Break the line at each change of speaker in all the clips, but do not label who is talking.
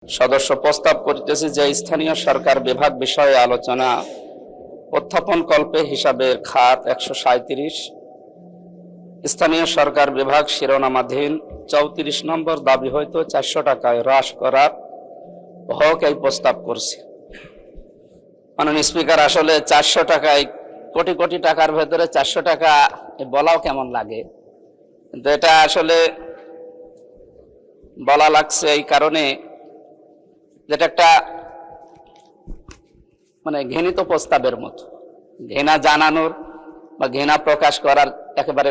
সদস্য প্রস্তাব করিতেছে যে স্থানীয় সরকার বিভাগ বিষয়ে আলোচনা উত্থাপন কল্পে হিসাবের খাত 137 স্থানীয় সরকার বিভাগ শিরোনামাধীন 34 নম্বর দাবি হইতে 400 টাকায় হ্রাস করার হোক এই প্রস্তাব করছে। মাননীয় স্পিকার, আসলে 400 টাকায় কোটি কোটি টাকার ভেতরে 400 টাকা বলাও কেমন লাগে, কিন্তু এটা আসলে বলা লাগছে এই কারণে যেটা একটা ঘৃণিত প্রস্তাবের মতো, ঘৃণা জানানোর বা ঘৃণা প্রকাশ করার একেবারে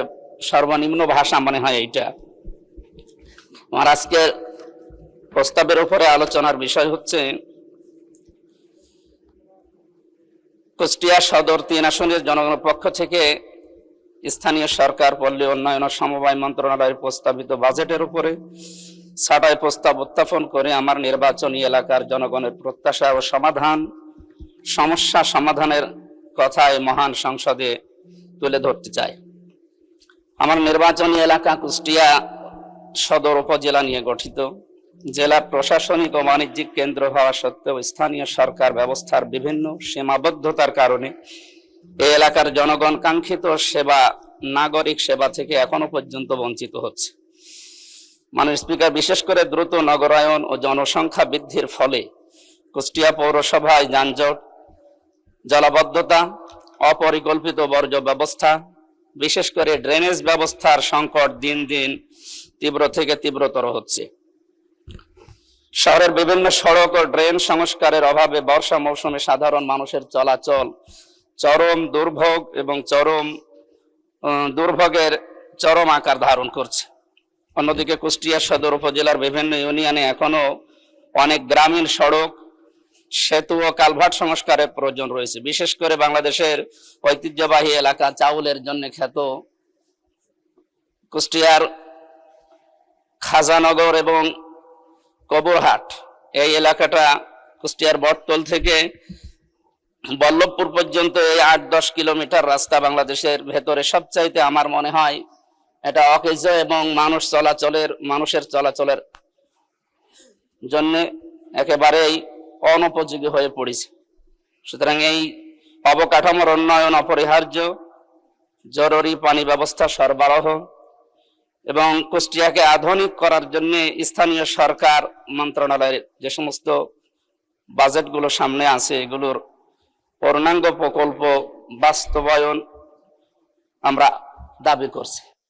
সর্বনিম্ন ভাষা মনে হয় এইটা। আমার আজকের প্রস্তাবের উপরে আলোচনার বিষয় হচ্ছে কুষ্টিয়া সদর 3 আসনের জনগণের পক্ষ থেকে স্থানীয় সরকার, পল্লী উন্নয়ন ও সমবায় মন্ত্রণালয়ের প্রস্তাবিত বাজেটের উপরে ছাঁটাই প্রস্তাব উত্থাপন করে আমার নির্বাচনী এলাকার জনগণের প্রত্যাশা ও সমস্যা সমাধানের কথায় মহান সংসদে তুলে ধরতে চাই। আমার নির্বাচনী এলাকা কুষ্টিয়া সদর উপজেলা নিয়ে গঠিত। জেলা প্রশাসনিক ও বাণিজ্যিক কেন্দ্র হওয়া সত্ত্বেও স্থানীয় সরকার ব্যবস্থার বিভিন্ন সীমাবদ্ধতার কারণে এই এলাকার জনগণ কাঙ্ক্ষিত সেবা, নাগরিক সেবা থেকে এখনো পর্যন্ত বঞ্চিত হচ্ছে। মাননীয় স্পিকার, বিশেষ করে দ্রুত নগরায়ন ও জনসংখ্যা বৃদ্ধির ফলে কুষ্টিয়া পৌরসভায় যানজট, জলাবদ্ধতা, অপরিকল্পিত বর্জ্য ব্যবস্থা, বিশেষ করে ড্রেনেজ ব্যবস্থার সংকট দিন দিন তীব্র থেকে তীব্রতর হচ্ছে। শহরের বিভিন্ন সড়ক ও ড্রেন সংস্কারের অভাবে বর্ষা মৌসুমে সাধারণ মানুষের চলাচল চরম দুর্ভোগ এবং দুর্ভোগের চরম আকার ধারণ করছে। অন্যদিকে কুষ্টিয়া সদর উপজেলার বিভিন্ন ইউনিয়নে এখনো অনেক গ্রামীণ সড়ক, সেতু ও কালভার্ট সংস্কারের প্রয়োজন রয়েছে। বিশেষ করে বাংলাদেশের ঐতিহ্যবাহী এলাকা চাউলের জন্য খ্যাত কুষ্টিয়ার খাজানগর এবং কবরহাট, এই এলাকাটা কুষ্টিয়ার বটতল থেকে বল্লভপুর পর্যন্ত এই 8-10 কিলোমিটার রাস্তা বাংলাদেশের ভেতরে সবচাইতে আমার মনে হয় এটা অকেজ এবং মানুষের চলাচলের জন্য একেবারেই অনুপযোগী হয়ে পড়েছে। সুতরাং এই অবকাঠামোর উন্নয়ন অপরিহার্য। জরুরি পানি ব্যবস্থা সরবরাহ এবং কুষ্টিয়াকে আধুনিক করার জন্য স্থানীয় সরকার মন্ত্রণালয়ের যে সমস্ত বাজেটগুলো সামনে আছে এগুলোর পূর্ণাঙ্গ প্রকল্প বাস্তবায়ন আমরা দাবি করছি।